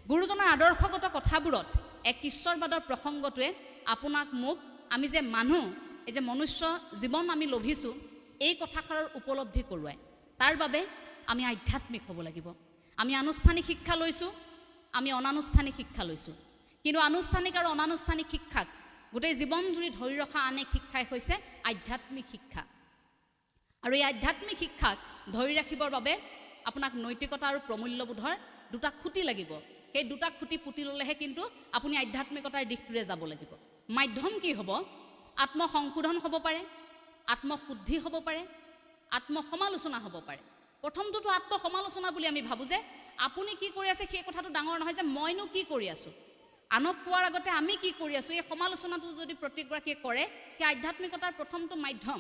গুৰুজনাৰ আদৰ্শগত কথাবোৰত এক ঈশ্বৰবাদৰ প্ৰসংগটোৱে আপোনাক মোক আমি যে মানুহ এই যে মনুষ্য জীৱন আমি লভিছোঁ এই কথাষাৰৰ উপলব্ধি কৰোৱায়। তাৰ বাবে আমি আধ্যাত্মিক হ'ব লাগিব। আমি আনুষ্ঠানিক শিক্ষা লৈছোঁ, আমি অনানুষ্ঠানিক শিক্ষা লৈছোঁ, কিন্তু আনুষ্ঠানিক আৰু অনানুষ্ঠানিক শিক্ষাক গোটেই জীৱন জুৰি ধৰি ৰখা আন এক শিক্ষাই হৈছে আধ্যাত্মিক শিক্ষা। আৰু এই আধ্যাত্মিক শিক্ষাক ধৰি ৰাখিবৰ বাবে আপোনাক নৈতিকতা আৰু প্ৰমূল্যবোধৰ দুটা খুঁটি লাগিব। সেই দুটা খুঁটি পুতি ল'লেহে কিন্তু আপুনি আধ্যাত্মিকতাৰ দিশটোৰে যাব লাগিব। মাধ্যম কি হ'ব? আত্মসংশোধন হ'ব পাৰে, আত্মশুদ্ধি হ'ব পাৰে, আত্মসমালোচনা হ'ব পাৰে। প্ৰথমটোতো আত্মসমালোচনা বুলি আমি ভাবোঁ যে আপুনি কি কৰি আছে সেই কথাটো ডাঙৰ নহয়, যে মইনো কি কৰি আছোঁ, আনক কোৱাৰ আগতে আমি কি কৰি আছোঁ, এই সমালোচনাটো যদি প্ৰত্যেকগৰাকীয়ে কৰে সেই আধ্যাত্মিকতাৰ প্ৰথমটো মাধ্যম।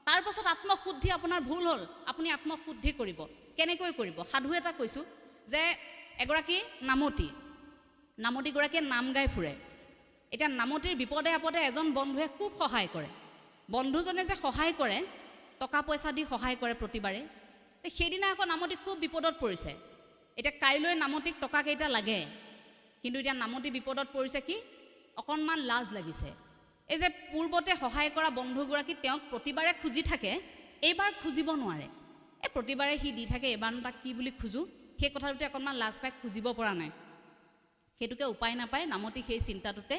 তাৰ পাছত আত্মশুদ্ধি। আপোনাৰ ভুল হ'ল, আপুনি আত্মশুদ্ধি কৰিব। কেনেকৈ কৰিব? সাধু এটা কৈছোঁ যে এগৰাকী নামতীগৰাকীয়ে নাম গাই ফুৰে। এতিয়া নামতীৰ বিপদে আপদে এজন বন্ধুৱে খুব সহায় কৰে। বন্ধুজনে যে সহায় কৰে, টকা পইচা দি সহায় কৰে প্ৰতিবাৰে। সেইদিনা আকৌ নামতী খুব বিপদত পৰিছে। এতিয়া কাইলৈ নামতীক টকাকেইটা লাগে, কিন্তু এতিয়া নামতী বিপদত পৰিছে কি অকণমান লাজ লাগিছে। এই যে পূৰ্বতে সহায় কৰা বন্ধুগৰাকী তেওঁক প্ৰতিবাৰে খুজি থাকে, এইবাৰ খুজিব নোৱাৰে। এই প্ৰতিবাৰে সি দি থাকে, এইবাৰনো তাক কি বুলি খোজোঁ, সেই কথাটোতে অকণমান লাজ পাই খুজিব পৰা নাই। সেইটোকে উপায় নাপায় নামতী সেই চিন্তাটোতে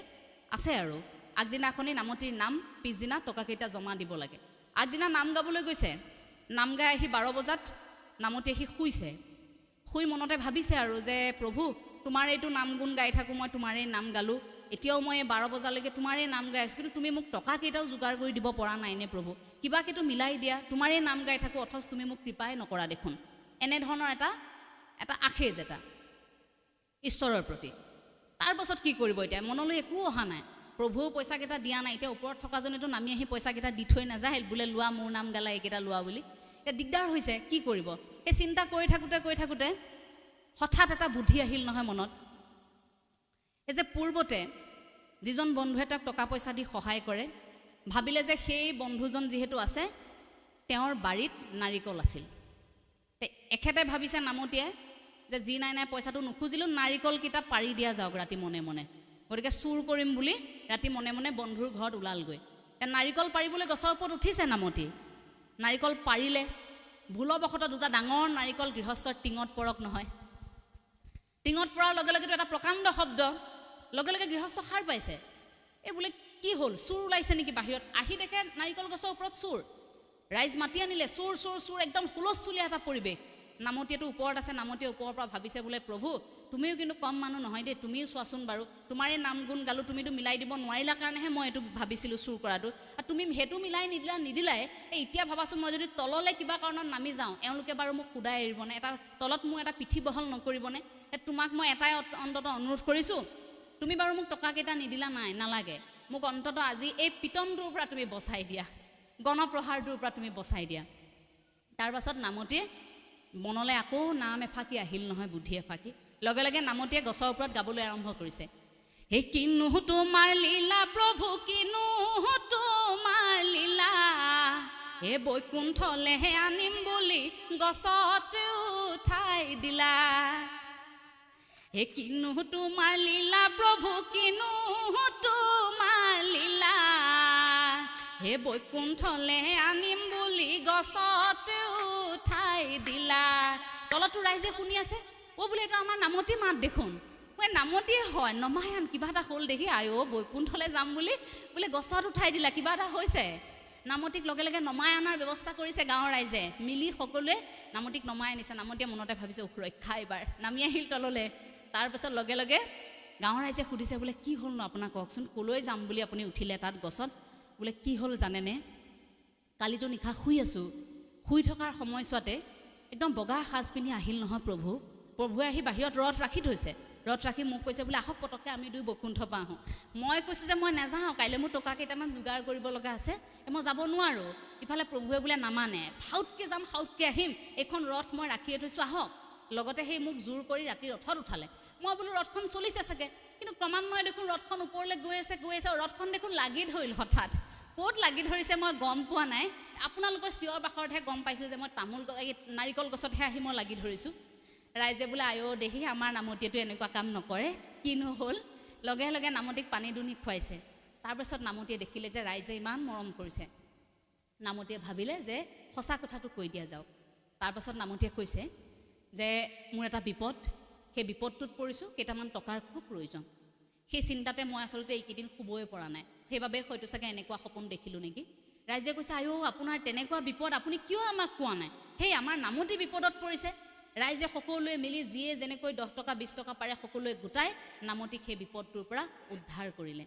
আছে। আৰু আগদিনাখনি নামতীৰ নাম, পিছদিনা টকাকেইটা জমা দিব লাগে। আগদিনা নাম গাবলৈ গৈছে, নাম গাই আহি 12 বজাত নামতী আহি শুইছে। শুই মনতে ভাবিছে আৰু যে প্ৰভু তোমাৰ এইটো নাম গুণ গাই থাকোঁ, মই তোমাৰেই নাম গালোঁ, এতিয়াও মই 12 বজালৈকে তোমাৰেই নাম গাই আছোঁ, কিন্তু তুমি মোক টকাকেইটাও যোগাৰ কৰি দিব পৰা নাইনে প্ৰভু, কিবাকেইটো মিলাই দিয়া, তোমাৰেই নাম গাই থাকোঁ অথচ তুমি মোক কৃপাই নকৰা দেখোন। এনেধৰণৰ এটা আখেজ এটা ঈশ্বৰৰ প্ৰতি। তাৰ পাছত কি কৰিব? এতিয়া মনলৈ একো অহা নাই, প্ৰভুও পইচাকেইটা দিয়া নাই। এতিয়া ওপৰত থকাজনেতো নামি আহি পইচাকেইটা দি থৈ নাযায় বোলে লোৱা মোৰ নাম গালা এইকেইটা লোৱা বুলি। এতিয়া দিগদাৰ হৈছে, কি কৰিব? এই চিন্তা কৰি থাকোঁতে হঠাৎ এটা বুদ্ধি আহিল নহয় মনত। এই যে পূৰ্বতে যিজন বন্ধুৱে তেওঁক টকা পইচা দি সহায় কৰে, ভাবিলে যে সেই বন্ধুজন যিহেতু আছে তেওঁৰ বাৰীত নাৰিকল আছিল। এখেতে ভাবিছে নামতীয়ে যে যি নাই পইচাটো নুখুজিলোঁ, নাৰিকলকেইটা পাৰি দিয়া যাওক ৰাতি মনে মনে। গতিকে চুৰ কৰিম বুলি ৰাতি মনে মনে বন্ধুৰ ঘৰত ওলালগৈ। নাৰিকল পাৰিবলৈ গছৰ ওপৰত উঠিছে নামতী, নাৰিকল পাৰিলে। ভুলবশতঃ দুটা ডাঙৰ নাৰিকল গৃহস্থৰ টিঙত পৰক নহয়। টিঙত পৰাৰ লগে লগেতো এটা প্ৰকাণ্ড শব্দ, লগে লগে গৃহস্থ সাৰ পাইছে। এই বোলে কি হ'ল, চোৰ ওলাইছে নেকি বাহিৰত? আহি দেখে নাৰিকল গছৰ ওপৰত চোৰ। ৰাইজ মাতি আনিলে, চোৰ চোৰ চোৰ, একদম হুলস্থুলীয়া এটা পৰিৱেশ। নামতীয়েতো ওপৰত আছে, নামতীয়ে ওপৰৰ পৰা ভাবিছে বোলে প্ৰভু তুমিও কিন্তু কম মানুহ নহয় দেই, তুমিও চোৱাচোন বাৰু, তোমাৰেই নাম গুণ গালোঁ, তুমিতো মিলাই দিব নোৱাৰিলা কাৰণেহে মই এইটো ভাবিছিলোঁ চুৰ কৰাটো, আৰু তুমি সেইটো মিলাই নিদিলাই। এতিয়া ভাবাচোন মই যদি তললৈ কিবা কাৰণত নামি যাওঁ, এওঁলোকে বাৰু মোক সুদাই এৰিবনে? এটা তলত মোৰ এটা পিঠি বহল নকৰিবনে? তোমাক মই এটাই অন্ততঃ অনুৰোধ কৰিছোঁ, তুমি বাৰু মোক টকাকেইটা নিদিলা, নালাগে, মোক অন্ততঃ আজি এই পিতনটোৰ পৰা তুমি বচাই দিয়া, গণপ্ৰহাৰটোৰ পৰা তুমি বচাই দিয়া। তাৰ পাছত নামতীয়ে মনলৈ আকৌ নাম এফাকি আহিল নহয়, বুদ্ধি এফাকি। লগে লগে নামতীয়ে গছৰ ওপৰত গাবলৈ আৰম্ভ কৰিছে। হে কিনো তোমাৰ লীলা প্ৰভু, কিনো তোমাৰ লীলা, হে বৈকুণ্ঠলেহে আনিম বুলি গছত উঠাই দিলা। হে কিনো তোমাৰ লীলা প্ৰভু, কিনো তোমাৰ লীলা, হে বৈকুণ্ঠলেহে আনিম বুলি গছত উঠাই দিলা। তলতো ৰাইজে শুনি আছে, বোলে এইটো আমাৰ নামতী মাত দেখোন, নামতীয়ে হয়, নমাই আন, কিবা এটা হ'ল দেখি বৈকুণ্ঠলৈ যাম বুলি বোলে গছত উঠাই দিলা, কিবা এটা হৈছে। নামতীক লগে লগে নমাই অনাৰ ব্যৱস্থা কৰিছে গাঁৱৰ ৰাইজে মিলি, সকলোৱে নামতীক নমাই আনিছে। নামতীয়ে মনতে ভাবিছে সুৰক্ষা, এইবাৰ নামি আহিল তললৈ। তাৰপাছত লগে লগে গাঁৱৰ ৰাইজে সুধিছে বোলে কি হ'লনো আপোনাক কওকচোন, ক'লৈ যাম বুলি আপুনি উঠিলে তাত গছত? বোলে কি হ'ল জানেনে, কালিতো নিশা শুই আছোঁ, শুই থকাৰ সময়ছোৱাতে একদম বগা সাজ পিন্ধি আহিল নহয় প্ৰভুৱে আহি বাহিৰত ৰথ ৰাখি থৈছে। ৰথ ৰাখি মোক কৈছে বোলে আহক পটককৈ আমি দুই বৈকুণ্ঠ পৰা আহোঁ। মই কৈছোঁ যে মই নাযাওঁ, কাইলৈ মোৰ টকা কেইটামান যোগাৰ কৰিব লগা আছে, মই যাব নোৱাৰোঁ। ইফালে প্ৰভুৱে বোলে নামানে, ফাউতকৈ যাম ফাউতকৈ আহিম, এইখন ৰথ মই ৰাখিয়ে থৈছোঁ, আহক। লগতে সেই মোক জোৰ কৰি ৰাতি ৰথত উঠালে। মই বোলো ৰথখন চলিছে চাগে, কিন্তু ক্ৰমান্বয়ে দেখোন ৰথখন ওপৰলৈ গৈ আছে, আৰু ৰথখন দেখোন লাগি ধৰিল। হঠাৎ ক'ত লাগি ধৰিছে মই গম পোৱা নাই, আপোনালোকৰ চিঞৰ বাখৰতহে গম পাইছোঁ যে মই নাৰিকল গছতহে আহি মই লাগি ধৰিছোঁ। ৰাইজে বোলে আয়ো দেহি আমাৰ নামতীয়েতো এনেকুৱা কাম নকৰে, কিনো হ'ল, লগে লগে নামতীক পানী দুনি খুৱাইছে। তাৰপিছত নামতীয়ে দেখিলে যে ৰাইজে ইমান মৰম কৰিছে, নামতীয়ে ভাবিলে যে সঁচা কথাটো কৈ দিয়া যাওক। তাৰপাছত নামতীয়ে কৈছে যে মোৰ এটা বিপদ, সেই বিপদটোত পৰিছোঁ, কেইটামান টকাৰ খুব প্ৰয়োজন। সেই চিন্তাতে মই আচলতে এইকেইদিন শুবই পৰা নাই, সেইবাবে হয়তো চাগে এনেকুৱা সপোন দেখিলোঁ নেকি। ৰাইজে কৈছে আয়ো আপোনাৰ তেনেকুৱা বিপদ, আপুনি কিয় আমাক কোৱা নাই? সেই আমাৰ নামতী বিপদত পৰিছে। ৰাইজে সকলোৱে মিলি যিয়ে যেনেকৈ 10 টকা 20 টকা পাৰে সকলোৱে গোটাই নামতীক সেই বিপদটোৰ পৰা উদ্ধাৰ কৰিলে।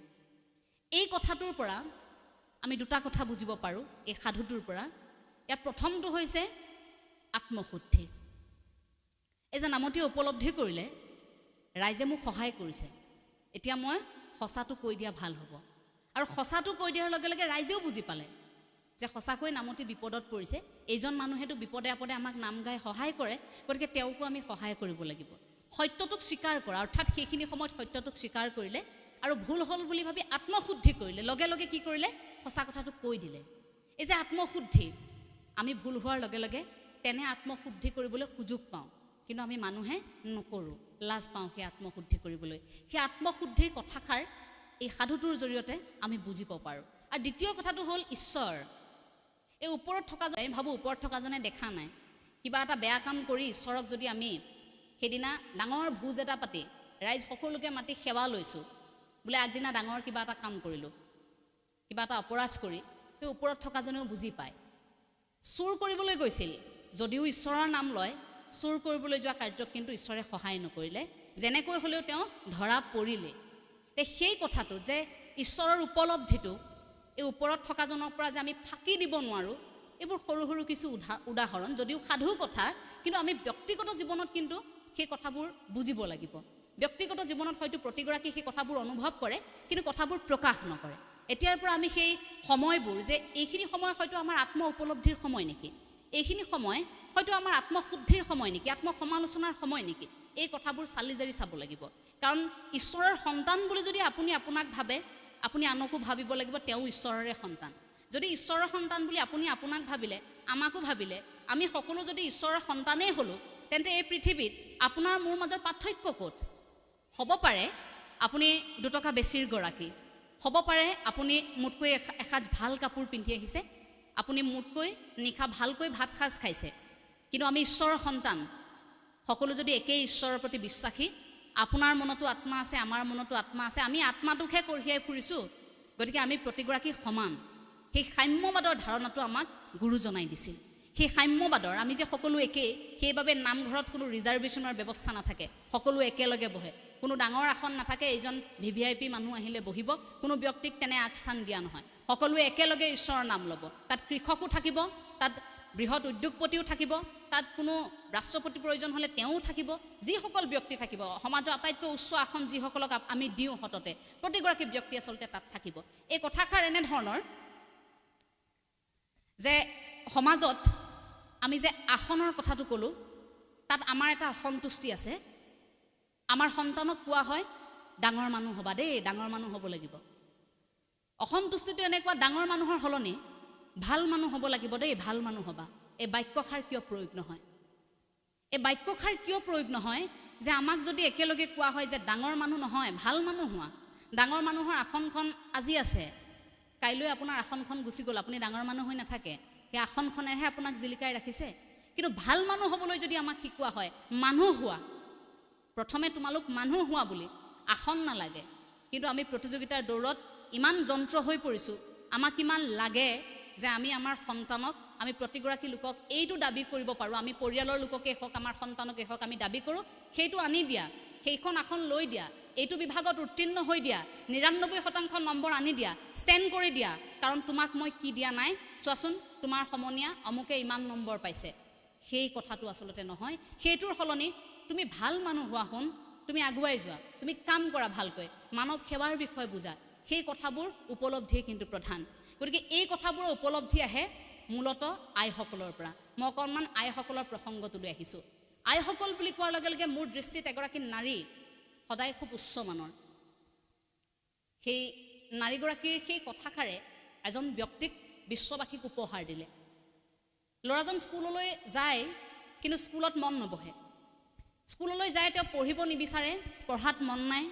এই কথাটোৰ পৰা আমি দুটা কথা বুজিব পাৰোঁ এই সাধুটোৰ পৰা। ইয়াৰ প্ৰথমটো হৈছে আত্মশুদ্ধি। এই যে নামতীয়ে উপলব্ধি কৰিলে ৰাইজে মোক সহায় কৰিছে, এতিয়া মই সঁচাটো কৈ দিয়া ভাল হ'ব। আৰু সঁচাটো কৈ দিয়াৰ লগে লগে ৰাইজেও বুজি পালে যে সঁচাকৈ নামতী বিপদত পৰিছে, এইজন মানুহেতো বিপদে আপদে আমাক নাম গাই সহায় কৰে, গতিকে তেওঁকো আমি সহায় কৰিব লাগিব। সত্যটোক স্বীকাৰ কৰা, অৰ্থাৎ সেইখিনি সময়ত সত্যটোক স্বীকাৰ কৰিলে আৰু ভুল হ'ল বুলি ভাবি আত্মশুদ্ধি কৰিলে, লগে লগে কি কৰিলে? সঁচা কথাটো কৈ দিলে। এই যে আত্মশুদ্ধি, আমি ভুল হোৱাৰ লগে লগে তেনে আত্মশুদ্ধি কৰিবলৈ সুযোগ পাওঁ, কিন্তু আমি মানুহে নকৰোঁ, লাজ পাওঁ সেই আত্মশুদ্ধি কৰিবলৈ। সেই আত্মশুদ্ধিৰ কথাষাৰ এই সাধুটোৰ জৰিয়তে আমি বুজিব পাৰোঁ। আৰু দ্বিতীয় কথাটো হ'ল ঈশ্বৰ। এই ওপৰত থকাজন, আমি ভাবোঁ ওপৰত থকাজনে দেখা নাই। কিবা এটা বেয়া কাম কৰি ঈশ্বৰক যদি আমি সেইদিনা ডাঙৰ ভোজ এটা পাতি ৰাইজ সকলোকে মাতি সেৱা লৈছোঁ, বোলে আগদিনা ডাঙৰ কিবা এটা কাম কৰিলোঁ, কিবা এটা অপৰাধ কৰি, সেই ওপৰত থকাজনেও বুজি পায়। চুৰ কৰিবলৈ গৈছিল যদিও ঈশ্বৰৰ নাম লয়, চুৰ কৰিবলৈ যোৱা কাৰ্যক কিন্তু ঈশ্বৰে সহায় নকৰিলে, যেনেকৈ হ'লেও তেওঁ ধৰা পৰিলে। সেই কথাটো যে ঈশ্বৰৰ উপলব্ধিটো এই ওপৰত থকাজনৰ পৰা যে আমি ফাঁকি দিব নোৱাৰোঁ, এইবোৰ সৰু সৰু কিছু উদাহৰণ, যদিও সাধু কথা, কিন্তু আমি ব্যক্তিগত জীৱনত কিন্তু সেই কথাবোৰ বুজিব লাগিব। ব্যক্তিগত জীৱনত হয়তো প্ৰতিগৰাকী সেই কথাবোৰ অনুভৱ কৰে, কিন্তু কথাবোৰ প্ৰকাশ নকৰে। এতিয়াৰ পৰা আমি সেই সময়বোৰ, যে এইখিনি সময় হয়তো আমাৰ আত্ম উপলব্ধিৰ সময় নেকি, এইখিনি সময় হয়তো আমাৰ আত্মশুদ্ধিৰ সময় নেকি, আত্মসমালোচনাৰ সময় নেকি, এই কথাবোৰ চালি জাৰি চাব লাগিব। কাৰণ ঈশ্বৰৰ সন্তান বুলি যদি আপুনি আপোনাক ভাবে, আপুনি আনকো ভাবিব লাগিব তেওঁ ঈশ্বৰৰে সন্তান। যদি ঈশ্বৰৰ সন্তান বুলি আপুনি আপোনাক ভাবিলে, আমাকো ভাবিলে, আমি সকলো যদি ঈশ্বৰৰ সন্তানেই হ'লোঁ, তেন্তে এই পৃথিৱীত আপোনাৰ মোৰ মাজৰ পাৰ্থক্য ক'ত? হ'ব পাৰে আপুনি 2 টকা বেছিৰ গৰাকী, হ'ব পাৰে আপুনি মোতকৈ এসাঁজ ভাল কাপোৰ পিন্ধি আহিছে, আপুনি মোতকৈ নিশা ভালকৈ ভাত সাজ খাইছে, কিন্তু আমি ঈশ্বৰৰ সন্তান, সকলো যদি একেই ঈশ্বৰৰ প্ৰতি বিশ্বাসী, আপোনাৰ মনতো আত্মা আছে, আমাৰ মনতো আত্মা আছে, আমি আত্মাটোকহে কঢ়িয়াই ফুৰিছোঁ, গতিকে আমি প্ৰতিগৰাকী সমান। সেই সাম্যবাদৰ ধাৰণাটো আমাক গুৰুজনাই দিছিল। সেই সাম্যবাদৰ, আমি যে সকলো একেই, সেইবাবে নামঘৰত কোনো ৰিজাৰ্ভেশ্যনৰ ব্যৱস্থা নাথাকে, সকলো একেলগে বহে, কোনো ডাঙৰ আসন নাথাকে, এইজন VVIP মানুহ আহিলে বহিব, কোনো ব্যক্তিক তেনে আগস্থান দিয়া নহয়, সকলোৱে একেলগে ঈশ্বৰৰ নাম ল'ব। তাত কৃষকো থাকিব, তাত বৃহৎ উদ্যোগপতিও থাকিব, তাত কোনো ৰাষ্ট্ৰপতি প্ৰয়োজন হ'লে তেওঁও থাকিব, যিসকল ব্যক্তি থাকিব, সমাজৰ আটাইতকৈ উচ্চ আসন যিসকলক আমি দিওঁ সততে, প্ৰতিগৰাকী ব্যক্তি আচলতে তাত থাকিব। এই কথাষাৰ এনেধৰণৰ যে সমাজত আমি যে আসনৰ কথাটো ক'লোঁ, তাত আমাৰ এটা অসন্তুষ্টি আছে। আমাৰ সন্তানক কোৱা হয় ডাঙৰ মানুহ হ'বা দেই, ডাঙৰ মানুহ হ'ব লাগিব। অসন্তুষ্টিটো এনেকুৱা, ডাঙৰ মানুহৰ সলনি ভাল মানুহ হ'ব লাগিব দেই, ভাল মানুহ হ'বা। এই বাক্যষাৰ কিয় প্ৰয়োগ নহয়? এই বাক্যষাৰ কিয় প্ৰয়োগ নহয় যে আমাক যদি একেলগে কোৱা হয় যে ডাঙৰ মানুহ নহয়, ভাল মানুহ হোৱা, ডাঙৰ মানুহৰ আসনখন আজি আছে, কাইলৈ আপোনাৰ আসনখন গুচি গ'ল, আপুনি ডাঙৰ মানুহ হৈ নাথাকে, সেই আসনখনেহে আপোনাক জিলিকাই ৰাখিছে। কিন্তু ভাল মানুহ হ'বলৈ যদি আমাক শিকোৱা হয় মানুহ হোৱা, প্ৰথমে তোমালোক মানুহ হোৱা বুলি, আসন নালাগে, কিন্তু আমি প্ৰতিযোগিতাৰ দৌৰত ইমান যন্ত্ৰ হৈ পৰিছোঁ, আমাক ইমান লাগে যে আমি আমাৰ সন্তানক, আমি প্ৰতিগৰাকী লোকক এইটো দাবী কৰিব পাৰোঁ, আমি পৰিয়ালৰ লোককে হওক, আমাৰ সন্তানকে হওক, আমি দাবী কৰোঁ সেইটো আনি দিয়া, সেইখন আসন লৈ দিয়া, এইটো বিভাগত উত্তীৰ্ণ হৈ দিয়া, 99% নম্বৰ আনি দিয়া, ষ্টেণ্ড কৰি দিয়া, কাৰণ তোমাক মই কি দিয়া নাই চোৱাচোন, তোমাৰ সমনীয়া অমুকে ইমান নম্বৰ পাইছে। সেই কথাটো আচলতে নহয়, সেইটোৰ সলনি তুমি ভাল মানুহ হোৱা, শুন, তুমি আগুৱাই যোৱা, তুমি কাম কৰা ভালকৈ, মানৱ সেৱাৰ বিষয়ে বুজা, সেই কথাবোৰ উপলব্ধিয়ে কিন্তু প্ৰধান। গতিকে এই কথাবোৰৰ উপলব্ধি আহে মূলতঃ আইসকলৰ পৰা। মই অকণমান আইসকলৰ প্ৰসংগটো লৈ আহিছোঁ। আইসকল বুলি কোৱাৰ লগে লগে মোৰ দৃষ্টিত এগৰাকী নাৰী সদায় খুব উচ্চমানৰ। সেই নাৰীগৰাকীৰ সেই কথাষাৰে এজন ব্যক্তিক, বিশ্ববাসীক উপহাৰ দিলে। ল'ৰাজন স্কুললৈ যায়, কিন্তু স্কুলত মন নবহে, স্কুললৈ যায়, তেওঁ পঢ়িব নিবিচাৰে, পঢ়াত মন নাই,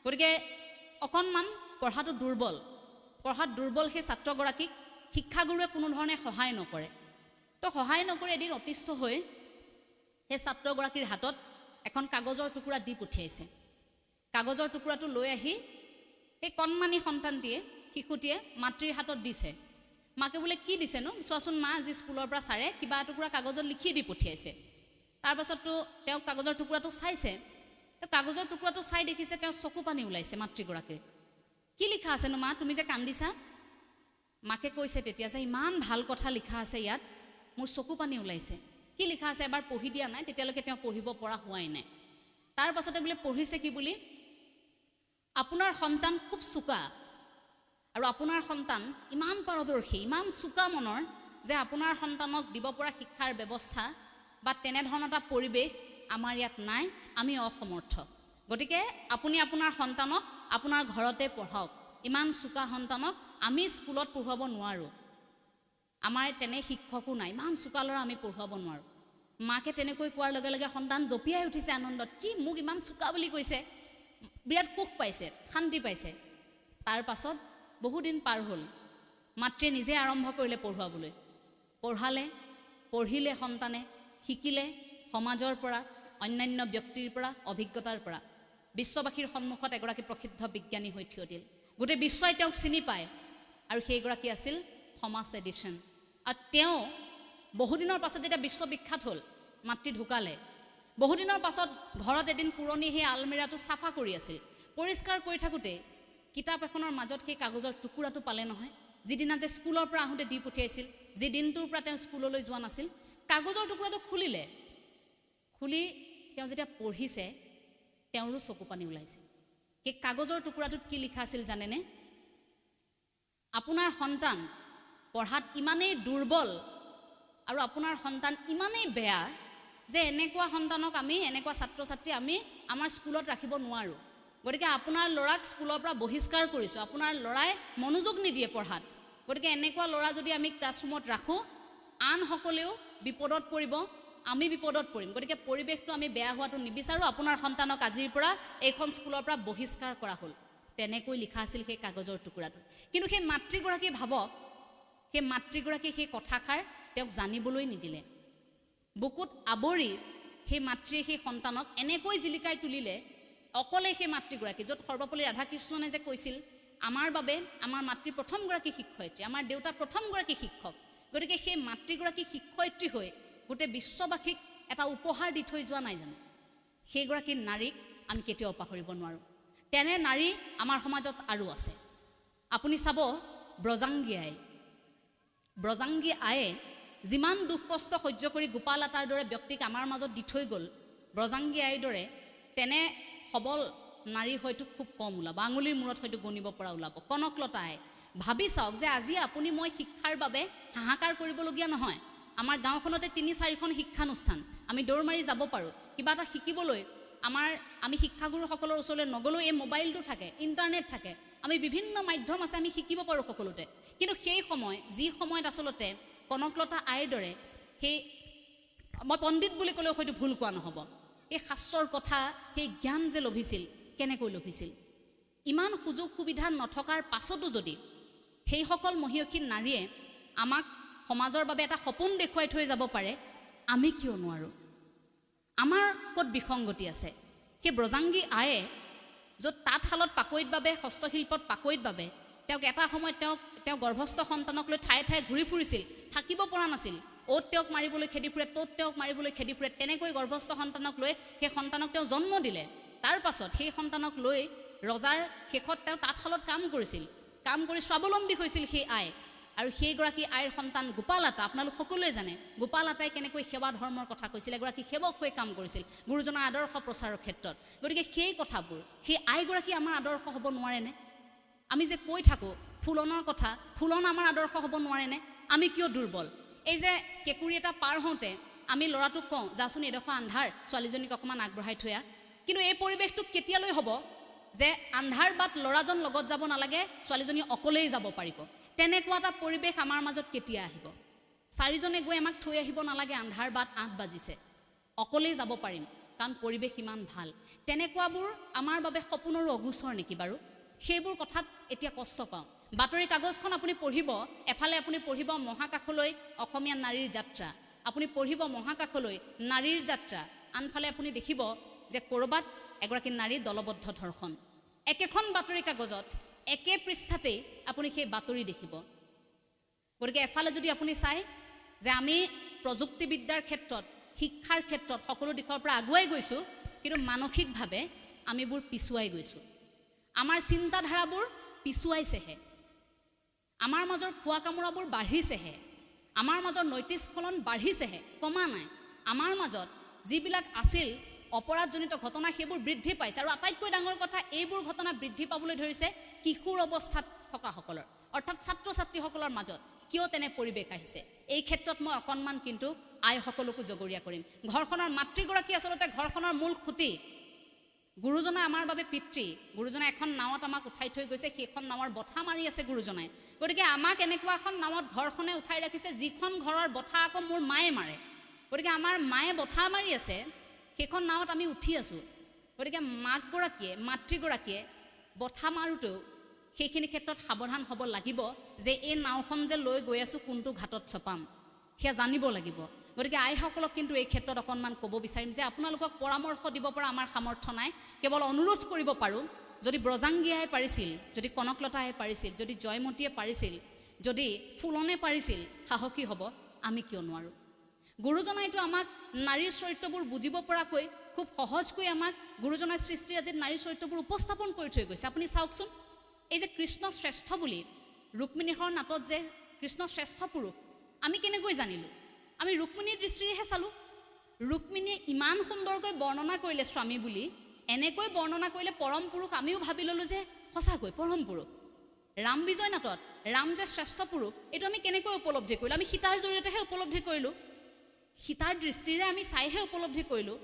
গতিকে অকণমান পঢ়াটো দুৰ্বল, পঢ়াত দুৰ্বল সেই ছাত্ৰগৰাকীক শিক্ষাগুৰুৱে কোনো ধৰণে সহায় নকৰে। তো সহায় নকৰি এদিন অতিষ্ঠ হৈ সেই ছাত্ৰগৰাকীৰ হাতত এখন কাগজৰ টুকুৰা দি পঠিয়াইছে। কাগজৰ টুকুৰাটো লৈ আহি সেই কণমানি সন্তানটিয়ে, শিশুটিয়ে মাতৃৰ হাতত দিছে। মাকে বোলে কি দিছেনো, চোৱাচোন মা, আজি স্কুলৰ পৰা ছাৰে কিবা এটুকুৰা কাগজত লিখি দি পঠিয়াইছে। তাৰপাছততো তেওঁ কাগজৰ টুকুৰাটো চাইছে, কাগজৰ টুকুৰাটো চাই দেখিছে তেওঁ চকু পানী ওলাইছে মাতৃগৰাকীৰ। কি লিখা আছেনো মা, তুমি যে কান্দিছা? মাকে কৈছে তেতিয়া যে ইমান ভাল কথা লিখা আছে ইয়াত, মোৰ চকু পানী ওলাইছে। কি লিখা আছে এবাৰ পঢ়ি দিয়া নাই, তেতিয়ালৈকে তেওঁ পঢ়িব পৰা হোৱাই নাই। তাৰ পাছতে বোলে পঢ়িছে কি বুলি, আপোনাৰ সন্তান খুব চোকা আৰু আপোনাৰ সন্তান ইমান পাৰদৰ্শী, ইমান চোকা মনৰ যে আপোনাৰ সন্তানক দিব পৰা শিক্ষাৰ ব্যৱস্থা বা তেনেধৰণৰ এটা পৰিৱেশ আমাৰ ইয়াত নাই, আমি অসমৰ্থ। গতিকে আপুনি আপোনাৰ সন্তানক আপোনাৰ ঘৰতে পঢ়াওক, ইমান চোকা সন্তানক আমি স্কুলত পঢ়ুৱাব নোৱাৰোঁ, আমাৰ তেনে শিক্ষকো নাই, ইমান চোকা ল'ৰা আমি পঢ়ুৱাব নোৱাৰোঁ। মাকে তেনেকৈ কোৱাৰ লগে লগে সন্তান জঁপিয়াই উঠিছে আনন্দত, কি মোক ইমান চোকা বুলি কৈছে, বিৰাট সুখ পাইছে, শান্তি পাইছে। তাৰ পাছত বহুদিন পাৰ হ'ল, মাতৃয়ে নিজে আৰম্ভ কৰিলে পঢ়ুৱাবলৈ। পঢ়ালে, পঢ়িলে, সন্তানে শিকিলে, সমাজৰ পৰা, অন্যান্য ব্যক্তিৰ পৰা, অভিজ্ঞতাৰ পৰা বিশ্ববাসীৰ সন্মুখত এগৰাকী প্ৰসিদ্ধ বিজ্ঞানী হৈ থিয় দিল। গোটেই বিশ্বই তেওঁক চিনি পায়, আৰু সেইগৰাকী আছিল থমাছ এডিছন। আৰু তেওঁ বহুদিনৰ পাছত যেতিয়া বিশ্ববিখ্যাত হ'ল, মাতৃ ঢুকালে, বহুদিনৰ পাছত ঘৰত এদিন পুৰণি সেই আলমিৰাটো চাফা কৰি আছিল, পৰিষ্কাৰ কৰি থাকোঁতে কিতাপ এখনৰ মাজত সেই কাগজৰ টুকুৰাটো পালে নহয়, যিদিনা যে স্কুলৰ পৰা আহোঁতে দি পঠিয়াইছিল, যি দিনটোৰ পৰা তেওঁ স্কুললৈ যোৱা নাছিল। কাগজৰ টুকুৰাটো খুলিলে, খুলি তেওঁ যেতিয়া পঢ়িছে তেওঁৰো চকু পানী ওলাইছে। সেই কাগজৰ টুকুৰাটোত কি লিখা আছিল জানেনে? আপোনাৰ সন্তান পঢ়াত ইমানেই দুৰ্বল আৰু আপোনাৰ সন্তান ইমানেই বেয়া যে এনেকুৱা সন্তানক আমি, এনেকুৱা ছাত্ৰ ছাত্ৰী আমি আমাৰ স্কুলত ৰাখিব নোৱাৰোঁ। গতিকে আপোনাৰ ল'ৰাক স্কুলৰ পৰা বহিষ্কাৰ কৰিছোঁ, আপোনাৰ ল'ৰাই মনোযোগ নিদিয়ে পঢ়াত। গতিকে এনেকুৱা ল'ৰা যদি আমি ক্লাছৰুমত ৰাখোঁ, আনসকলেও বিপদত পৰিব, আমি বিপদত পৰিম। গতিকে পৰিৱেশটো আমি বেয়া হোৱাটো নিবিচাৰোঁ, আপোনাৰ সন্তানক আজিৰ পৰা এইখন স্কুলৰ পৰা বহিষ্কাৰ কৰা হ'ল। তেনেকৈ লিখা আছিল সেই কাগজৰ টুকুৰাটো। কিন্তু সেই মাতৃগৰাকী ভাবক, সেই মাতৃগৰাকীয়ে সেই কথাষাৰ তেওঁক জানিবলৈ নিদিলে। বুকুত আৱৰি সেই মাতৃয়ে সেই সন্তানক এনেকৈ জিলিকাই তুলিলে, অকলে সেই মাতৃগৰাকী, য'ত সৰ্বপল্লী ৰাধাকৃষ্ণনে যে কৈছিল আমাৰ বাবে আমাৰ মাতৃ প্ৰথমগৰাকী শিক্ষয়িত্ৰী, আমাৰ দেউতা প্ৰথমগৰাকী শিক্ষক। গতিকে সেই মাতৃগৰাকী শিক্ষয়িত্ৰী হৈ গোটেই বিশ্ববাসীক এটা উপহাৰ দি থৈ যোৱা নাই জানো? সেইগৰাকী নাৰীক আমি কেতিয়াও পাহৰিব নোৱাৰোঁ। তেনে নাৰী আমাৰ সমাজত আৰু আছে। আপুনি চাব, ব্ৰজাংগী আই, ব্ৰজাংগী আয়ে যিমান দুখ কষ্ট সহ্য কৰি গোপাল আতাৰ দৰে ব্যক্তিক আমাৰ মাজত দি থৈ গ'ল, ব্ৰজাংগী আইৰ দৰে তেনে সবল নাৰী হয়তো খুব কম ওলাব, আঙুলিৰ মূৰত হয়তো গণিব পৰা ওলাব। কনকলতা আই, ভাবি চাওক যে আজি আপুনি মই শিক্ষাৰ বাবে হাহাকাৰ কৰিবলগীয়া নহয়। আমাৰ গাঁওখনতে ৩-৪খন শিক্ষানুষ্ঠান, আমি দৌৰ মাৰি যাব পাৰোঁ। কিবা এটা শিকিবলৈ আমি শিক্ষাগুৰুসকলৰ ওচৰলৈ নগ'লেও এই মোবাইলটো থাকে, ইণ্টাৰনেট থাকে, আমি বিভিন্ন মাধ্যম আছে, আমি শিকিব পাৰোঁ সকলোতে। কিন্তু সেই সময়, যি সময়ত আচলতে কনকলতা আইৰ দৰে সেই, মই পণ্ডিত বুলি ক'লেও হয়তো ভুল কোৱা নহ'ব, এই শাস্ত্ৰৰ কথা, সেই জ্ঞান যে লভিছিল, কেনেকৈ লভিছিল? ইমান সুযোগ সুবিধা নথকাৰ পাছতো যদি সেইসকল মহিয়সী নাৰীয়ে আমাক সমাজৰ বাবে এটা সপোন দেখুৱাই থৈ যাব পাৰে, আমি কিয় নোৱাৰোঁ? আমাৰ ক'ত বিসংগতি আছে? সেই ব্ৰজাংগী আয়ে য'ত তাঁতশালত পাকৈত বাবে, হস্তশিল্পত পাকৈত বাবে, তেওঁক এটা সময়ত তেওঁ গৰ্ভস্থ সন্তানক লৈ ঠায়ে ঠায়ে ঘূৰি ফুৰিছিল, থাকিব পৰা নাছিল। অ'ত তেওঁক মাৰিবলৈ খেদি ফুৰে, ত'ত তেওঁক মাৰিবলৈ খেদি ফুৰে। তেনেকৈ গৰ্ভস্থ সন্তানক লৈ সেই সন্তানক তেওঁ জন্ম দিলে। তাৰ পাছত সেই সন্তানক লৈ ৰজাৰ শেষত তেওঁ তাঁতশালত কাম কৰিছিল, কাম কৰি স্বাৱলম্বী হৈছিল সেই আই। আৰু সেইগৰাকী আইৰ সন্তান গোপাল আতা, আপোনালোক সকলোৱে জানে গোপাল আতাই কেনেকৈ সেৱা ধৰ্মৰ কথা কৈছিল, এগৰাকী সেৱক হৈ কাম কৰিছিল গুৰুজনাৰ আদৰ্শ প্ৰচাৰৰ ক্ষেত্ৰত। গতিকে সেই কথাবোৰ, সেই আইগৰাকী আমাৰ আদৰ্শ হ'ব নোৱাৰেনে? আমি যে কৈ থাকোঁ ফুলনৰ কথা, ফুলন আমাৰ আদৰ্শ হ'ব নোৱাৰেনে? আমি কিয় দুৰ্বল? এই যে কেঁকুৰি এটা পাৰ হওঁতে আমি ল'ৰাটোক কওঁ, যাচোন এডোখৰ আন্ধাৰ, ছোৱালীজনীক অকণমান আগবঢ়াই থৈ আহ। কিন্তু এই পৰিৱেশটো কেতিয়ালৈ হ'ব যে আন্ধাৰ বাট ল'ৰাজন লগত যাব নালাগে, ছোৱালীজনী অকলেই যাব পাৰিব? তেনেকুৱা এটা পৰিৱেশ আমাৰ মাজত কেতিয়া আহিব? 4জনে গৈ আমাক থৈ আহিব নালাগে, আন্ধাৰ বাট 8 বাজিছে, অকলেই যাব পাৰিম। কাৰণ পৰিৱেশ ইমান ভাল। তেনেকুৱাবোৰ আমাৰ বাবে সপোনৰো অগোচৰ নেকি বাৰু? সেইবোৰ কথাত এতিয়া কষ্ট পাওঁ। বাতৰি কাগজখন আপুনি পঢ়িব, এফালে আপুনি পঢ়িব মহাকাশলৈ অসমীয়া নাৰীৰ যাত্ৰা, আপুনি পঢ়িব মহাকাশলৈ নাৰীৰ যাত্ৰা, আনফালে আপুনি দেখিব যে ক'ৰবাত এগৰাকী নাৰীৰ দলবদ্ধ ধৰ্ষণ। একেখন বাতৰি কাগজত একে পৃষ্ঠাতেই আপুনি সেই বাতৰি দেখিব। গতিকে এফালে যদি আপুনি চায় যে আমি প্ৰযুক্তিবিদ্যাৰ ক্ষেত্ৰত, শিক্ষাৰ ক্ষেত্ৰত সকলো দিশৰ পৰা আগুৱাই গৈছোঁ, কিন্তু মানসিকভাৱে আমিবোৰ পিছুৱাই গৈছোঁ। আমাৰ চিন্তাধাৰাবোৰ পিছুৱাইছেহে, আমাৰ মাজৰ খোৱা কামোৰাবোৰ বাঢ়িছেহে, আমাৰ মাজৰ নৈতিক স্খলন বাঢ়িছেহে, কমা নাই। আমাৰ মাজত যিবিলাক আছিল অপৰাধজনিত ঘটনা সেইবোৰ বৃদ্ধি পাইছে, আৰু আটাইতকৈ ডাঙৰ কথা এইবোৰ ঘটনা বৃদ্ধি পাবলৈ ধৰিছে কিশোৰ অৱস্থাত থকাসকলৰ, অৰ্থাৎ ছাত্ৰ ছাত্ৰীসকলৰ মাজত। কিয় তেনে পৰিৱেশ আহিছে? এই ক্ষেত্ৰত মই অকণমান কিন্তু আইসকলকো জগৰীয়া কৰিম। ঘৰখনৰ মাতৃগৰাকী আচলতে ঘৰখনৰ মূল খুঁটি। গুৰুজনা আমাৰ বাবে পিতৃ। গুৰুজনাই এখন নাৱত আমাক উঠাই থৈ গৈছে, সেইখন নাৱৰ বঠা মাৰি আছে গুৰুজনাই। গতিকে আমাক এনেকুৱা এখন নাৱত ঘৰখনে উঠাই ৰাখিছে যিখন ঘৰৰ বঠা আকৌ মোৰ মায়ে মাৰে। গতিকে আমাৰ মায়ে বঠা মাৰি আছে, সেইখন নাৱত আমি উঠি আছোঁ। গতিকে মাকগৰাকীয়ে, মাতৃগৰাকীয়ে বঠা মাৰোঁতেও সেইখিনি ক্ষেত্ৰত সাৱধান হ'ব লাগিব যে এই নাওখন যে লৈ গৈ আছোঁ কোনটো ঘাটত চপাম সেয়া জানিব লাগিব। গতিকে আইসকলক কিন্তু এই ক্ষেত্ৰত অকণমান ক'ব বিচাৰিম যে আপোনালোকক পৰামৰ্শ দিব পৰা আমাৰ সামৰ্থ্য নাই, কেৱল অনুৰোধ কৰিব পাৰোঁ। যদি ব্ৰজাংগীয়াই পাৰিছিল, যদি কনকলতাই পাৰিছিল, যদি জয়মতীয়ে পাৰিছিল, যদি ফুলনে পাৰিছিল, সাহসী হ'ব, আমি কিয় নোৱাৰোঁ? গুৰুজনাইতো আমাক নাৰীৰ চৰিত্ৰবোৰ বুজিব পৰাকৈ খুব সহজকৈ আমাক গুৰুজনাৰ সৃষ্টিৰাজিত নাৰীৰ চৰিত্ৰবোৰ উপস্থাপন কৰি থৈ গৈছে। আপুনি চাওকচোন, এই যে কৃষ্ণ শ্ৰেষ্ঠ বুলি ৰুক্মিণীহৰ নাটত যে কৃষ্ণ শ্ৰেষ্ঠ পুৰুষ, আমি কেনেকৈ জানিলোঁ? আমি ৰুক্মিণীৰ দৃষ্টিৰেহে চালোঁ। ৰুক্মিণীয়ে ইমান সুন্দৰকৈ বৰ্ণনা কৰিলে স্বামী বুলি, এনেকৈ বৰ্ণনা কৰিলে পৰম পুৰুষ, আমিও ভাবি ল'লোঁ যে সঁচাকৈ পৰম পুৰুষ। ৰাম বিজয় নাটত ৰাম যে শ্ৰেষ্ঠ পুৰুষ, এইটো আমি কেনেকৈ উপলব্ধি কৰিলোঁ? আমি সীতাৰ জৰিয়তেহে উপলব্ধি কৰিলোঁ, সীতাৰ দৃষ্টিৰে আমি চাইহে উপলব্ধি কৰিলোঁ।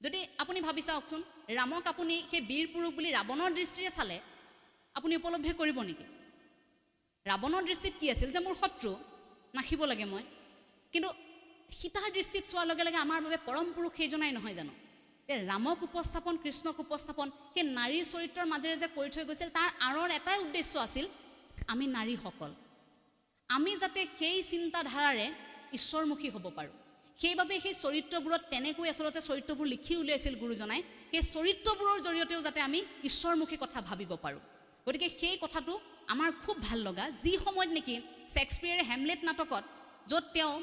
যদি আপুনি ভাবি চাওকচোন, ৰামক আপুনি সেই বীৰ পুৰুষ বুলি ৰাৱণৰ দৃষ্টিৰে চালে আপুনি উপলব্ধি কৰিব নেকি? ৰাৱণৰ দৃষ্টিত কি আছিল? যে মোৰ শত্ৰু, নাখিব লাগে মই। কিন্তু সীতাৰ দৃষ্টিত চোৱাৰ লগে লগে আমাৰ বাবে পৰম পুৰুষ সেইজনাই নহয় জানো? ৰামক উপস্থাপন, কৃষ্ণক উপস্থাপন সেই নাৰীৰ চৰিত্ৰৰ মাজেৰে যে কৰি থৈ গৈছিল, তাৰ আঁৰৰ এটাই উদ্দেশ্য আছিল, আমি নাৰীসকল আমি যাতে সেই চিন্তাধাৰাৰে ঈশ্বৰমুখী হ'ব পাৰোঁ। সেইবাবে সেই চৰিত্ৰবোৰত তেনেকৈ আচলতে চৰিত্ৰবোৰ লিখি উলিয়াইছিল গুৰুজনাই, সেই চৰিত্ৰবোৰৰ জৰিয়তেও যাতে আমি ঈশ্বৰমুখী কথা ভাবিব পাৰোঁ। গতিকে সেই কথাটো আমাৰ খুব ভাল লগা। যি সময়ত নেকি শ্বেক্সপিয়েৰে হেমলেট নাটকত, য'ত তেওঁ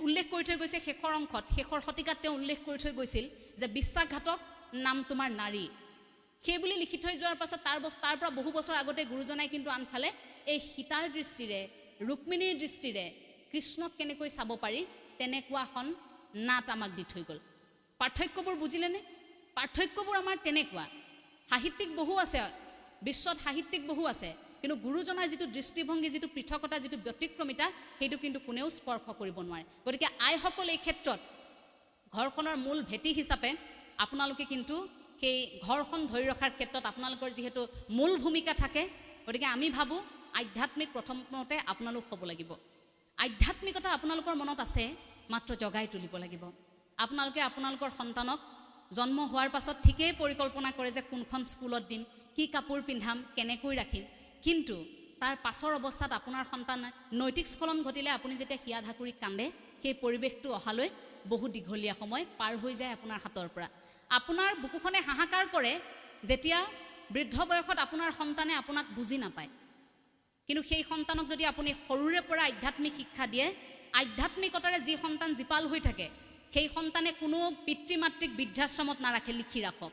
উল্লেখ কৰি থৈ গৈছে শেষৰ অংশত, শেষৰ শতিকাত তেওঁ উল্লেখ কৰি থৈ গৈছিল যে বিশ্বাসঘাতক নাম তোমাৰ নাৰী, সেইবুলি লিখি থৈ যোৱাৰ পাছত তাৰ পৰা বহু বছৰ আগতে গুৰুজনাই কিন্তু আনফালে এই সীতাৰ দৃষ্টিৰে, ৰুক্মিণীৰ দৃষ্টিৰে কৃষ্ণক কেনেকৈ চাব পাৰি তেনেকুৱা এখন নাট আমাক দি থৈ গ'ল। পাৰ্থক্যবোৰ বুজিলেনে? পাৰ্থক্যবোৰ আমাৰ তেনেকুৱা। সাহিত্যিক বহু আছে, বিশ্বত সাহিত্যিক বহু আছে, কিন্তু গুৰুজনাৰ যিটো দৃষ্টিভংগী, যিটো পৃথকতা, যিটো ব্যতিক্ৰমিতা, সেইটো কিন্তু কোনেও স্পৰ্শ কৰিব নোৱাৰে। গতিকে আইসকল এই ক্ষেত্ৰত ঘৰখনৰ মূল ভেটি হিচাপে আপোনালোকে কিন্তু সেই ঘৰখন ধৰি ৰখাৰ ক্ষেত্ৰত আপোনালোকৰ যিহেতু মূল ভূমিকা থাকে, গতিকে আমি ভাবোঁ আধ্যাত্মিক প্ৰথমতে আপোনালোক হ'ব লাগিব। আধ্যাত্মিকতা আপোনালোকৰ মনত আছে, মাত্ৰ জগাই তুলিব লাগিব। আপোনালোকে আপোনালোকৰ সন্তানক জন্ম হোৱাৰ পাছত ঠিকেই পৰিকল্পনা কৰে যে কোনখন স্কুলত দিম, কি কাপোৰ পিন্ধাম, কেনেকৈ ৰাখিম, কিন্তু তাৰ পাছৰ অৱস্থাত আপোনাৰ সন্তান নৈতিক স্খলন ঘটিলে আপুনি যেতিয়া হিয়া ধাকুৰি কান্দে, সেই পৰিৱেশটো অহালৈ বহু দীঘলীয়া সময় পাৰ হৈ যায় আপোনাৰ হাতৰ পৰা। আপোনাৰ বুকুখনে হাহাকাৰ কৰে যেতিয়া বৃদ্ধ বয়সত আপোনাৰ সন্তানে আপোনাক বুজি নাপায়। কিন্তু সেই সন্তানক যদি আপুনি সৰুৰে পৰা আধ্যাত্মিক শিক্ষা দিয়ে, আধ্যাত্মিকতাৰে যি সন্তান জীপাল হৈ থাকে, সেই সন্তানে কোনো পিতৃ মাতৃক বৃদ্ধাশ্ৰমত নাৰাখে, লিখি ৰাখক।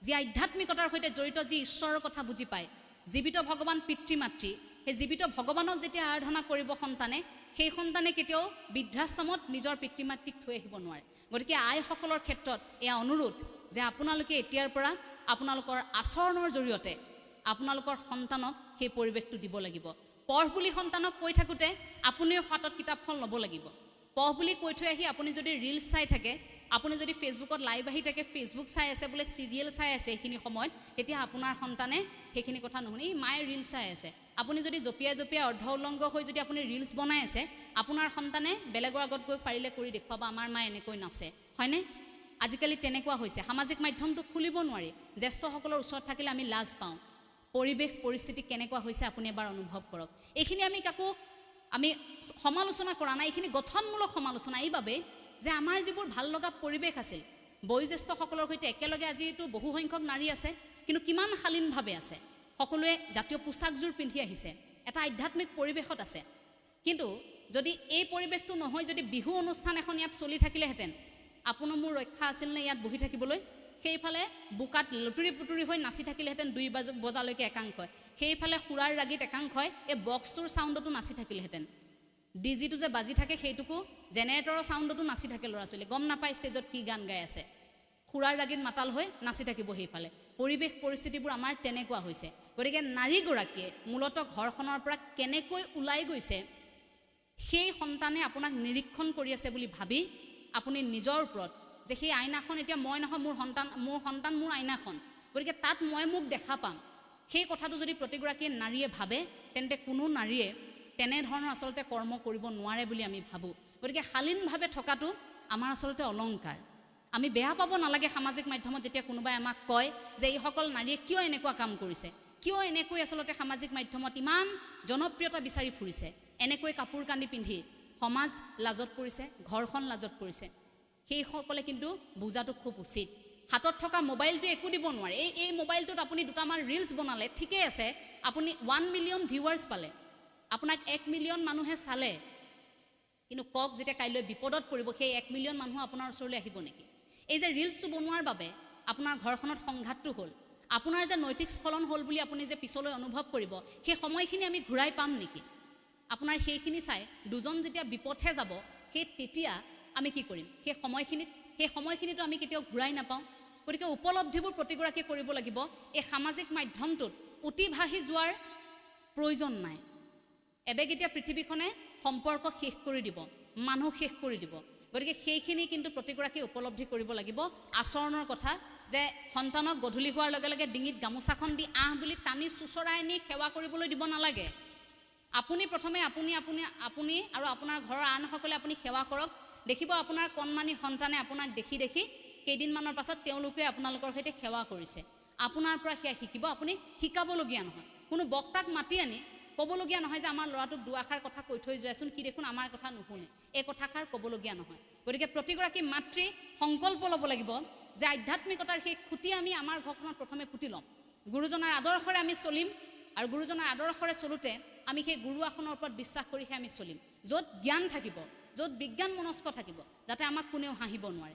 যি আধ্যাত্মিকতাৰ সৈতে জড়িত, যি ঈশ্বৰৰ কথা বুজি পায়, জীৱিত ভগৱান পিতৃ মাতৃ, সেই জীৱিত ভগৱানক যেতিয়া আৰাধনা কৰিব সন্তানে, সেই সন্তানে কেতিয়াও বৃদ্ধাশ্ৰমত নিজৰ পিতৃ মাতৃক থৈ আহিব নোৱাৰে। গতিকে আইসকলৰ ক্ষেত্ৰত এয়া অনুৰোধ যে আপোনালোকে এতিয়াৰ পৰা আপোনালোকৰ আচৰণৰ জৰিয়তে আপোনালোকৰ সন্তানক সেই পৰিৱেশটো দিব লাগিব। পঢ় বুলি সন্তানক কৈ থাকোঁতে আপুনিও হাতত কিতাপখন ল'ব লাগিব। পঢ় বুলি কৈ থৈ আহি আপুনি যদি ৰিলছ চাই থাকে, আপুনি যদি ফেচবুকত লাইভ আহি থাকে, ফেচবুক চাই আছে, বোলে চিৰিয়েল চাই আছে সেইখিনি সময়ত, তেতিয়া আপোনাৰ সন্তানে সেইখিনি কথা নুশুনি মায়ে ৰিলছ চাই আছে। আপুনি যদি জঁপিয়াই জঁপিয়াই অৰ্ধ উলংগ হৈ যদি আপুনি ৰিলছ বনাই আছে, আপোনাৰ সন্তানে বেলেগৰ আগত গৈ পাৰিলে কৰি দেখুৱাব, আমাৰ মায়ে এনেকৈ নাচে, হয়নে? আজিকালি তেনেকুৱা হৈছে সামাজিক মাধ্যমটো খুলিব নোৱাৰি জ্যেষ্ঠসকলৰ ওচৰত থাকিলে আমি লাজ পাওঁ পৰিৱেশ পৰিস্থিতি কেনেকুৱা হৈছে আপুনি এবাৰ অনুভৱ কৰক এইখিনি আমি সমালোচনা কৰা নাই এইখিনি গঠনমূলক সমালোচনা এইবাবে যে আমাৰ যিবোৰ ভাল লগা পৰিৱেশ আছিল বয়োজ্যেষ্ঠসকলৰ সৈতে একেলগে আজিতো বহু সংখ্যক নাৰী আছে কিন্তু কিমান শালীনভাৱে আছে সকলোৱে জাতীয় পোছাকযোৰ পিন্ধি আহিছে এটা আধ্যাত্মিক পৰিৱেশত আছে কিন্তু যদি এই পৰিৱেশটো নহয় যদি বিহু অনুষ্ঠান এখন ইয়াত চলি থাকিলেহেঁতেন আপোনাৰ মোৰ ৰক্ষা আছিল নে ইয়াত বহি থাকিবলৈ সেইফালে বুকাত লুটুৰি পুটুৰি হৈ নাচি থাকিলেহেঁতেন 2 বজালৈকে একাংশই সেইফালে সুৰাৰ ৰাগীত একাংশই এই বক্সটোৰ চাউণ্ডতো নাচি থাকিলেহেঁতেন ডিজিটো যে বাজি থাকে সেইটোকো জেনেৰেটৰৰ চাউণ্ডতো নাচি থাকে ল'ৰা ছোৱালী গম নাপায় ষ্টেজত কি গান গাই আছে সুৰাৰ ৰাগীত মাতাল হৈ নাচি থাকিব সেইফালে পৰিৱেশ পৰিস্থিতিবোৰ আমাৰ তেনেকুৱা হৈছে গতিকে নাৰীগৰাকীয়ে মূলতঃ ঘৰখনৰ পৰা কেনেকৈ ওলাই গৈছে সেই সন্তানে আপোনাক নিৰীক্ষণ কৰি আছে বুলি ভাবি আপুনি নিজৰ ওপৰত যে সেই আইনাখন এতিয়া মই নহয় মোৰ সন্তান মোৰ আইনাখন গতিকে তাত মই মোক দেখা পাম সেই কথাটো যদি প্ৰতিগৰাকী নাৰীয়ে ভাবে তেন্তে কোনো নাৰীয়ে তেনেধৰণৰ আচলতে কৰ্ম কৰিব নোৱাৰে বুলি আমি ভাবোঁ গতিকে শালীনভাৱে থকাটো আমাৰ আচলতে অলংকাৰ আমি বেয়া পাব নালাগে সামাজিক মাধ্যমত যেতিয়া কোনোবাই আমাক কয় যে এইসকল নাৰীয়ে কিয় এনেকুৱা কাম কৰিছে কিয় এনেকৈ আচলতে সামাজিক মাধ্যমত ইমান জনপ্ৰিয়তা বিচাৰি ফুৰিছে এনেকৈ কাপোৰ কানি পিন্ধি সমাজ লাজত পৰিছে ঘৰখন লাজত পৰিছে সেইসকলে কিন্তু বুজাটো খুব উচিত হাতত থকা মোবাইলটো একো দিব নোৱাৰে এই মোবাইলটোত আপুনি দুটামান ৰিলছ বনালে ঠিকই আছে আপুনি 1 মিলিয়ন ভিউৱাৰ্ছ পালে আপোনাক 1 মিলিয়ন মানুহে চালে কিন্তু কক যেতিয়া কাইলৈ বিপদত পৰিব সেই 1 মিলিয়ন মানুহ আপোনাৰ ওচৰলৈ আহিব নেকি এই যে ৰিলছটো বনোৱাৰ বাবে আপোনাৰ ঘৰখনত সংঘাতটো হ'ল আপোনাৰ যে নৈতিক স্খলন হ'ল বুলি আপুনি যে পিছলৈ অনুভৱ কৰিব সেই সময়খিনি আমি ঘূৰাই পাম নেকি আপোনাৰ সেইখিনি চাই দুজন যেতিয়া বিপথে যাব সেই তেতিয়া আমি কি কৰিম সেই সময়খিনিতো আমি কেতিয়াও ঘূৰাই নাপাওঁ গতিকে উপলব্ধিবোৰ প্ৰতিগৰাকীয়ে কৰিব লাগিব এই সামাজিক মাধ্যমটোত অতিবাহী যোৱাৰ প্ৰয়োজন নাই এবেগ এতিয়া পৃথিৱীখনে সম্পৰ্ক শেষ কৰি দিব মানুহ শেষ কৰি দিব গতিকে সেইখিনি কিন্তু প্ৰতিগৰাকীয়ে উপলব্ধি কৰিব লাগিব আচৰণৰ কথা যে সন্তানক গধূলি হোৱাৰ লগে লগে ডিঙিত গামোচাখন দি বুলি টানি চুচৰাই নি সেৱা কৰিবলৈ দিব নালাগে আপুনি প্ৰথমে আপুনি আৰু আপোনাৰ ঘৰৰ আনসকলে আপুনি সেৱা কৰক দেখিব আপোনাৰ কণমানি সন্তানে আপোনাক দেখি কেইদিনমানৰ পাছত তেওঁলোকে আপোনালোকৰ সৈতে সেৱা কৰিছে আপোনাৰ পৰা সেয়া শিকিব আপুনি শিকাবলগীয়া নহয় কোনো বক্তাক মাতি আনি ক'বলগীয়া নহয় যে আমাৰ ল'ৰাটোক দুআষাৰ কথা কৈ থৈ যোৱাচোন কি দেখোন আমাৰ কথা নুশুনে এই কথাষাৰ ক'বলগীয়া নহয় গতিকে প্ৰতিগৰাকী মাতৃ সংকল্প ল'ব লাগিব যে আধ্যাত্মিকতাৰ সেই খুঁটি আমি আমাৰ ঘৰখনত প্ৰথমে পুতি ল'ম গুৰুজনাৰ আদৰ্শৰে আমি চলিম আৰু গুৰুজনাৰ আদৰ্শৰে চলোতে আমি সেই গুৰু আসনৰ ওপৰত বিশ্বাস কৰিহে আমি চলিম য'ত জ্ঞান থাকিব য'ত বিজ্ঞান মনস্ক থাকিব যাতে আমাক কোনেও হাঁহিব নোৱাৰে